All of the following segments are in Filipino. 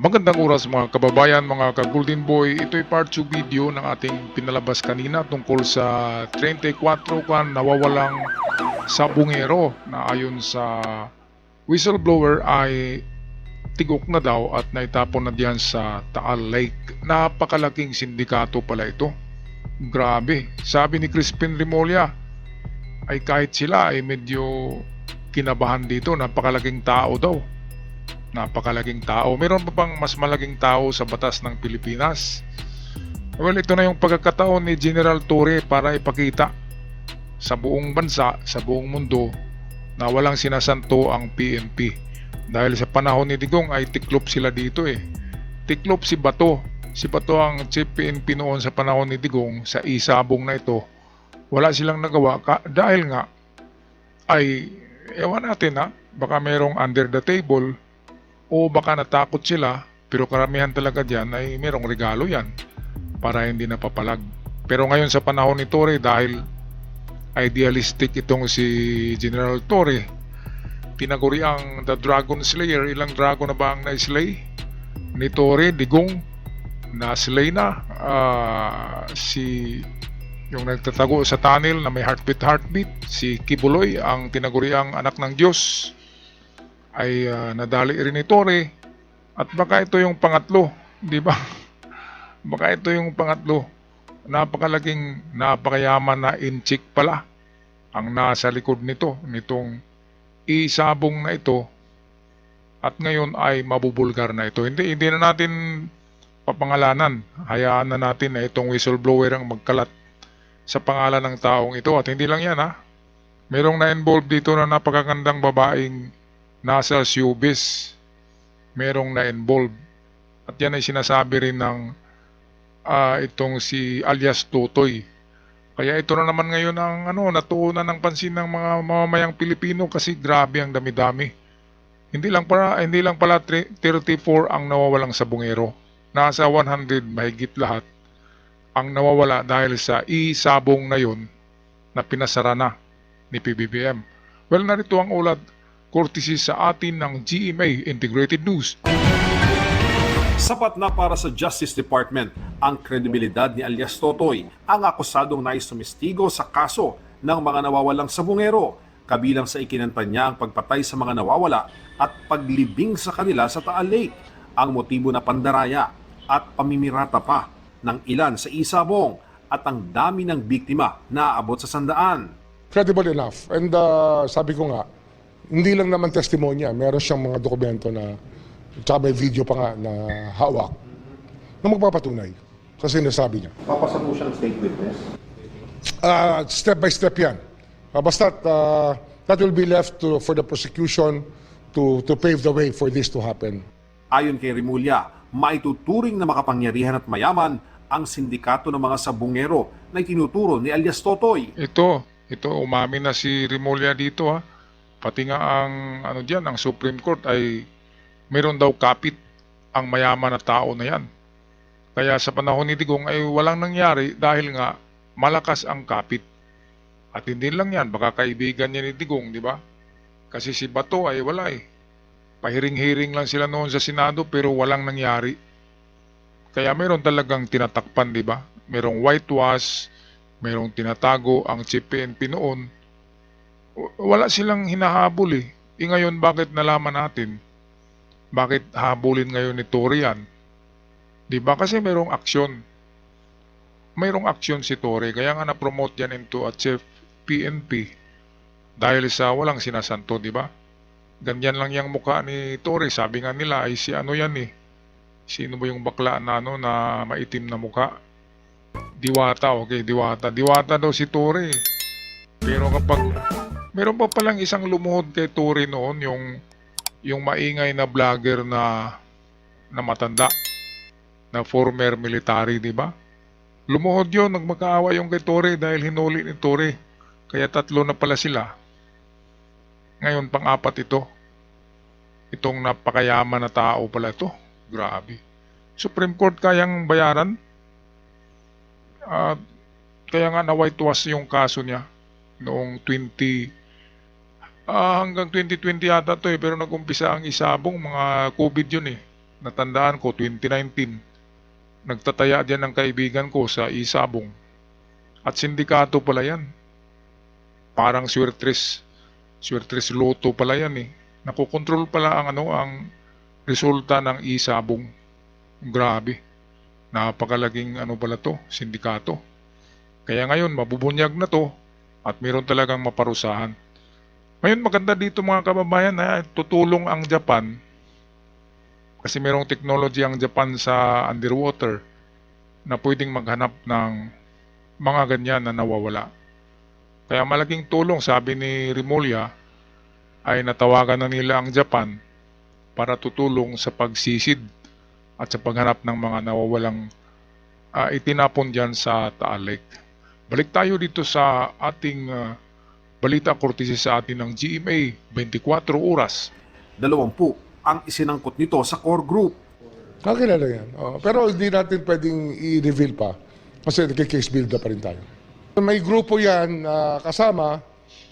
Magandang oras mga kababayan, mga ka-Golden Boy. Ito'y part 2 video ng ating pinalabas kanina tungkol sa 34 kan nawawalang sabungero na ayon sa whistleblower ay tigok na daw at naitapon na diyan sa Taal Lake. Napakalaking sindikato pala ito. Grabe. Sabi ni Crispin Remolla ay kahit sila ay medyo kinabahan dito, napakalaking tao daw. Napakalaking tao. Meron pa bang mas malaking tao sa batas ng Pilipinas? Well, ito na yung pagkakataon ni General Torre para ipakita sa buong bansa, sa buong mundo na walang sinasanto ang PNP. Dahil sa panahon ni Digong ay tiklop sila dito eh. Tiklop si Bato. Si Bato ang chief PNP noon sa panahon ni Digong sa isabong na ito. Wala silang nagawa dahil nga ay ewan natin baka merong under the table o baka natakot sila, pero karamihan talaga dyan ay merong regalo yan para hindi napapalag. Pero ngayon sa panahon ni Torre, dahil idealistic itong si General Torre, tinaguri ang The Dragon Slayer. Ilang dragon na ba ang na-slay ni Torre? Digong na-slay na. Si yung nagtatago sa tunnel na may heartbeat, si Kibuloy, ang tinaguri ang anak ng Diyos, ay nadali rin ni Torre. At baka ito yung pangatlo, di ba? Baka ito yung pangatlo. Napakayaman na inchik pala ang nasa likod nitong isabong na ito, at ngayon ay mabubulgar na ito. Hindi na natin papangalanan. Hayaan na natin na itong whistleblower ang magkalat sa pangalan ng taong ito. At hindi lang yan merong na-involve dito na napakagandang babaeng nasa showbiz, merong na-involve. At yan ay sinasabi rin ng itong si alias Totoy. Kaya ito na naman ngayon ang natuunan ng pansin ng mga mamamayang Pilipino kasi grabe ang dami-dami. Hindi lang pala 34 ang nawawalang sabungero. Nasa 100 mahigit lahat ang nawawala dahil sa isabong na yon na pinasara na ni PBBM. Well, narito ang ulat courtesy sa atin ng GMA Integrated News. Sapat na para sa Justice Department ang kredibilidad ni alias Totoy, ang akusadong nais sumistigo sa kaso ng mga nawawalang sabungero, kabilang sa ikinanta niya ang pagpatay sa mga nawawala at paglibing sa kanila sa Taal Lake, ang motibo na pandaraya at pamimirata pa ng ilan sa isabong at ang dami ng biktima na aabot sa 100. Credible enough. And sabi ko nga, hindi lang naman testimonya, meron siyang mga dokumento na, tsaka may video pa nga na hawak, na magpapatunay sa sinasabi niya. Papasa mo siyang state witness? Step by step yan. Basta that will be left for the prosecution to pave the way for this to happen. Ayon kay Remulla, maituturing na makapangyarihan at mayaman ang sindikato ng mga sabungero na itinuturo ni alias Totoy. Ito umamin na si Remulla dito Pati nga ang ang Supreme Court ay meron daw kapit ang mayaman na tao na yan. Kaya sa panahon ni Digong ay walang nangyari dahil nga malakas ang kapit. At hindi lang yan, baka kaibigan niya ni Digong, di ba? Kasi si Bato ay wala Pahiring-hiring lang sila noon sa Senado pero walang nangyari. Kaya meron talagang tinatakpan, di ba? Merong whitewash, merong tinatago ang Chief PNP noon. Wala silang hinahabol ngayon bakit nalaman natin? Bakit habulin ngayon ni Torre yan? Di ba? Kasi merong aksyon. Mayroong aksyon si Torre. Kaya nga na-promote yan into a chief PNP. Dahil sa walang sinasanto, di ba? Ganyan lang yung mukha ni Torre. Sabi nga nila ay si yan Sino ba yung bakla na na maitim na mukha? Diwata, okay, Diwata. Diwata daw si Torre. Pero kapag meron pa palang isang lumuhod kay Torre noon, yung maingay na vlogger na matanda, na former military, di ba? Lumuhod yun, nagmakaawa yung kay Torre dahil hinuli ni Torre. Kaya 3 na pala sila. Ngayon, pang-4 ito. Itong napakayaman na tao pala ito. Grabe. Supreme Court kayang bayaran? Kaya nga na-whitewash yung kaso niya noong hanggang 2020 yata to pero nag-umpisa ang isabong, mga COVID yun natandaan ko 2019, nagtataya diyan ng kaibigan ko sa Isabong. At sindikato pala yan. Parang Suertres Lotto pala yan eh. Nakokontrol pala ang resulta ng Isabong. Grabe. Napakalaging pala to, sindikato. Kaya ngayon mabubunyag na to at meron talagang maparusahan. Ngayon maganda dito mga kababayan na tutulong ang Japan kasi merong technology ang Japan sa underwater na pwedeng maghanap ng mga ganyan na nawawala. Kaya malaking tulong, sabi ni Rimulya, ay natawagan na nila ang Japan para tutulong sa pagsisid at sa paghanap ng mga nawawalang itinapon dyan sa Taal Lake. Balik tayo dito sa ating balita kurtesi sa atin ng GMA 24 oras. 20 ang isinangkot nito sa core group. Kakilala yan. Pero hindi natin pwedeng i-reveal pa kasi nagka-case builder pa rin tayo. May grupo yan kasama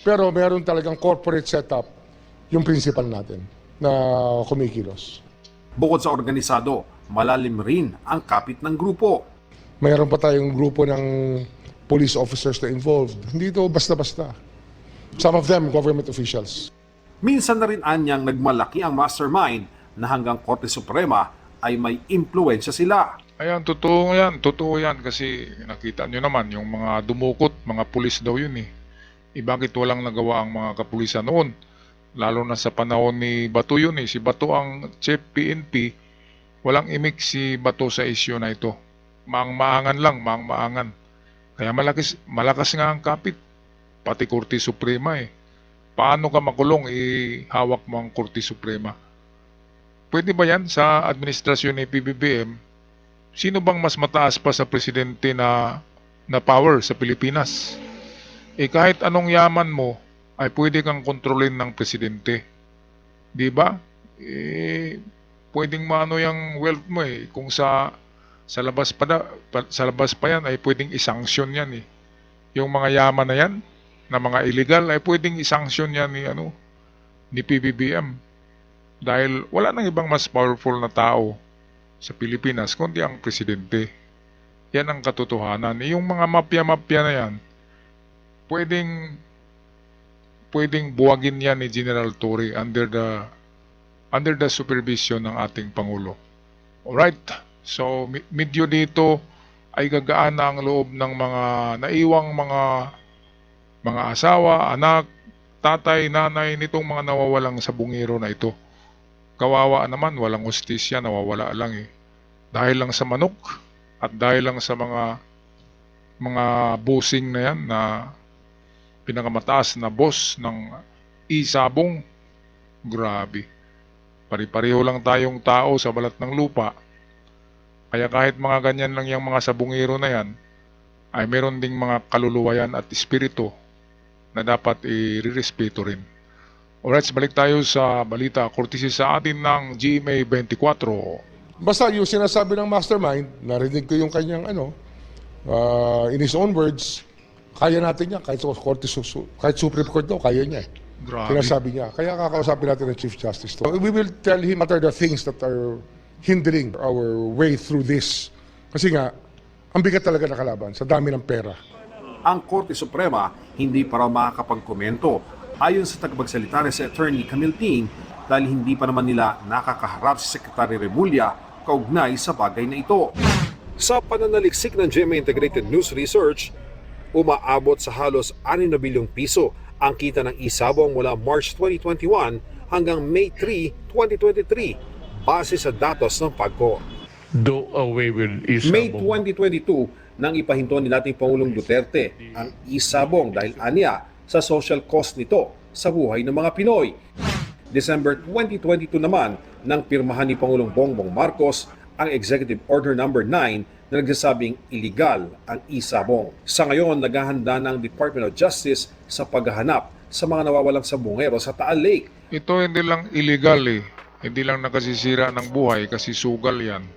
pero meron talagang corporate setup yung principal natin na kumikilos. Bukod sa organisado, malalim rin ang kapit ng grupo. Mayroon pa tayong grupo ng police officers na involved. Hindi ito basta-basta. Some of them government officials. Minsan na rin anyang nagmalaki ang mastermind na hanggang Korte Suprema ay may impluensya sila. Ayan, totoo yan kasi nakita nyo naman yung mga dumukot, mga pulis daw yun eh. Bakit walang nagawa ang mga kapulisan noon? Lalo na sa panahon ni Bato yun eh. Si Bato ang chief PNP, walang imik si Bato sa isyu na ito. Maang-maangan lang. Kaya malakas nga ang kapit, pati Korte Suprema eh. Paano ka makulong, ihawak mo ang Korte Suprema? Pwede ba yan sa administrasyon ni PBBM? Sino bang mas mataas pa sa presidente na power sa Pilipinas? Kahit anong yaman mo, ay pwede kang kontrolin ng presidente. Di ba? Pwedeng maano yung wealth mo eh. Kung sa labas pa yan, ay pwedeng isanksyon yan eh. Yung mga yaman na yan, na mga illegal ay pwedeng isanksyon yan ni PBBM dahil wala nang ibang mas powerful na tao sa Pilipinas kundi ang presidente. Yan ang katotohanan. Yung mga mafia na yan pwedeng buwagin yan ni General Torre under the supervision ng ating Pangulo. Alright, so medyo dito ay gagaan na ang loob ng mga naiwang mga asawa, anak, tatay, nanay nitong mga nawawalang sa bungero na ito. Kawawa naman, walang hustisya, nawawala lang eh. Dahil lang sa manok at dahil lang sa mga bossing na yan na pinakamataas na boss ng Isabong. Grabe. Pari-pareho lang tayong tao sa balat ng lupa. Kaya kahit mga ganyan lang yung mga sabungero na yan, ay meron ding mga kaluluwa yan at espiritu na dapat i-respeto rin. Alright, balik tayo sa balita kurtesi sa atin ng GMA 24. Basta yung sinasabi ng mastermind, narinig ko yung kanyang in his own words, kaya natin yan, kahit Supreme Court daw, kaya niya. Grabe. Sinasabi niya. Kaya kakausapin natin ng Chief Justice. We will tell him what are the things that are hindering our way through this. Kasi nga, ang bigat talaga na kalaban sa dami ng pera. Ang Korte Suprema hindi pa raw makakapagkomento ayon sa tagapagsalita ni si Attorney Camille Ting dahil hindi pa naman nila nakakaharap si Secretary Remulla kaugnay sa bagay na ito. Sa pananaliksik ng GMA Integrated News Research, umaabot sa halos 6 na bilyong piso ang kita ng Isabong mula March 2021 hanggang May 3, 2023 base sa datos ng PAGCOR. Do away with May Isabong. 2022 nang ipahinto ni dating Pangulong Duterte ang Isabong dahil anya sa social cost nito sa buhay ng mga Pinoy. December 2022 naman nang pirmahan ni Pangulong Bongbong Marcos ang Executive Order No. 9 na nagsasabing illegal ang Isabong. Sa ngayon, naghahanda ng Department of Justice sa paghahanap sa mga nawawalang sabungero sa Taal Lake. Ito hindi lang illegal eh. Hindi lang nakasisira ng buhay kasi sugal yan.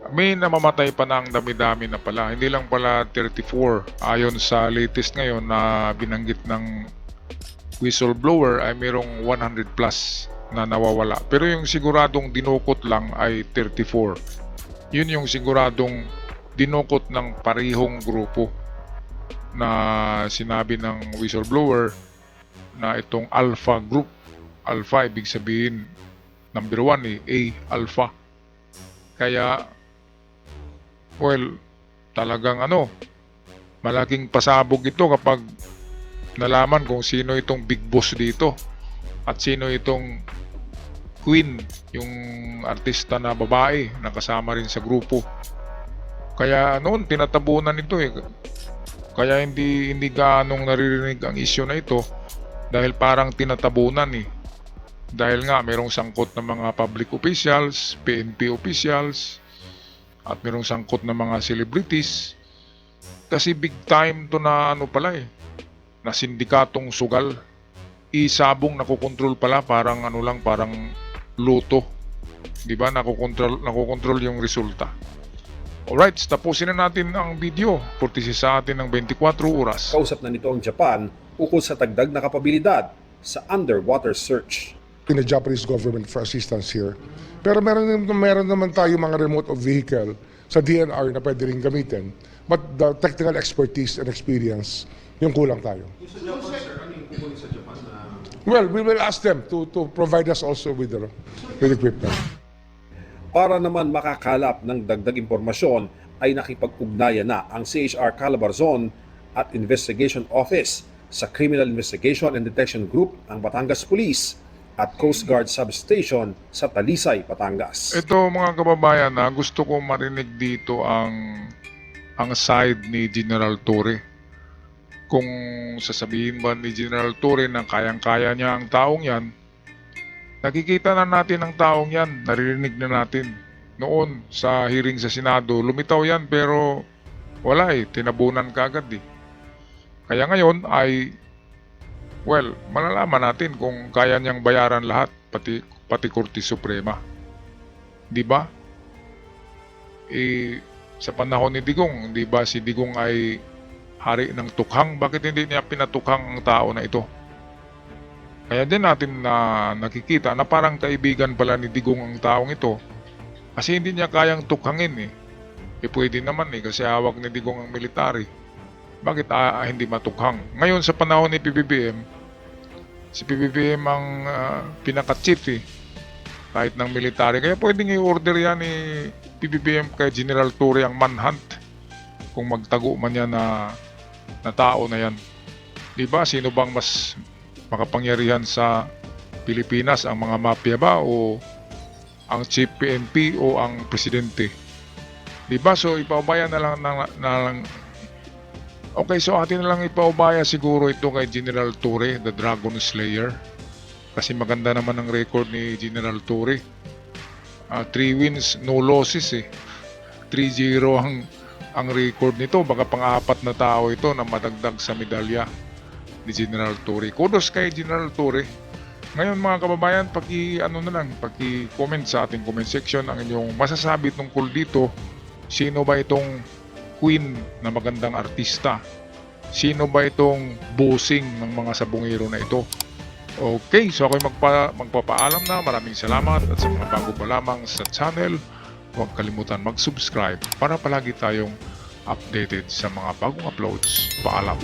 May namamatay pa ng dami-dami na pala. Hindi lang pala 34. Ayon sa latest ngayon na binanggit ng whistleblower ay mayroong 100 plus na nawawala. Pero yung siguradong dinukot lang ay 34. Yun yung siguradong dinukot ng parehong grupo na sinabi ng whistleblower na itong Alpha Group. Alpha ibig sabihin number 1 A Alpha. Kaya well, talagang malaking pasabog ito kapag nalaman kung sino itong big boss dito at sino itong queen, yung artista na babae na kasama rin sa grupo. Kaya noon tinatabunan ito eh. Kaya hindi gaanong naririnig ang issue na ito dahil parang tinatabunan eh. Dahil nga mayroong sangkot ng mga public officials, PNP officials, at mayroong sangkot ng mga celebrities. Kasi big time to na pala eh, na sindikatong sugal. Isabong nakokontrol pala, parang parang luto. Di ba? Nakokontrol yung resulta. Alright, tapusin na natin ang video. 46 sa atin ng 24 oras. Kausap na nito ang Japan ukol sa dagdag na kapabilidad sa underwater search. In the Japanese government for assistance here. Pero meron naman tayo mga remote vehicle sa DNR na pwede rin gamitin. But the technical expertise and experience, yung kulang tayo. Well, we will ask them to provide us also with equipment. Para naman makakalap ng dagdag impormasyon ay nakipag-ugnayan na ang CHR Calabarzon at Investigation Office sa Criminal Investigation and Detection Group ng Batangas Police at Coast Guard Substation sa Talisay, Batangas. Ito mga kababayan, gusto ko marinig dito ang side ni General Torre. Kung sasabihin ba ni General Torre na kayang-kaya niya ang taong yan, nakikita na natin ang taong yan, naririnig na natin. Noon sa hearing sa Senado, lumitaw yan pero wala eh, tinabunan kagad eh. Kaya ngayon ay, well, malalaman natin kung kaya niyang bayaran lahat, pati Korte Suprema. Di ba? Sa panahon ni Digong, di ba si Digong ay hari ng tukhang? Bakit hindi niya pinatukhang ang tao na ito? Kaya din natin na nakikita na parang kaibigan pala ni Digong ang taong ito. Kasi hindi niya kayang tukhangin eh. Pwede naman eh kasi hawak ni Digong ang military. Bakit hindi matukhang? Ngayon sa panahon ni PBBM, si PBBM ang pinaka-chief eh. Kahit ng military. Kaya pwedeng i-order yan ni PBBM kay General Torre ang manhunt. Kung magtago man yan na tao na yan. Diba? Sino bang mas makapangyarihan sa Pilipinas? Ang mga mafia ba o ang chief PNP o ang presidente? Diba? So ipaubaya na lang okay, so atin na lang ipaubaya siguro ito kay General Torre, the Dragon Slayer. Kasi maganda naman ang record ni General Torre. 3 wins, no losses eh. 3-0 ang record nito. Baka pang-apat na tao ito na madagdag sa medalya ni General Torre. Kudos kay General Torre. Ngayon mga kababayan, paki-comment sa ating comment section ang inyong masasabi tungkol dito. Sino ba itong queen na magandang artista? Sino ba itong bossing ng mga sabungero na ito? Okay, so ako'y magpapaalam na. Maraming salamat at sa mga bago pa lamang sa channel, huwag kalimutan mag-subscribe para palagi tayong updated sa mga bagong uploads. Paalam!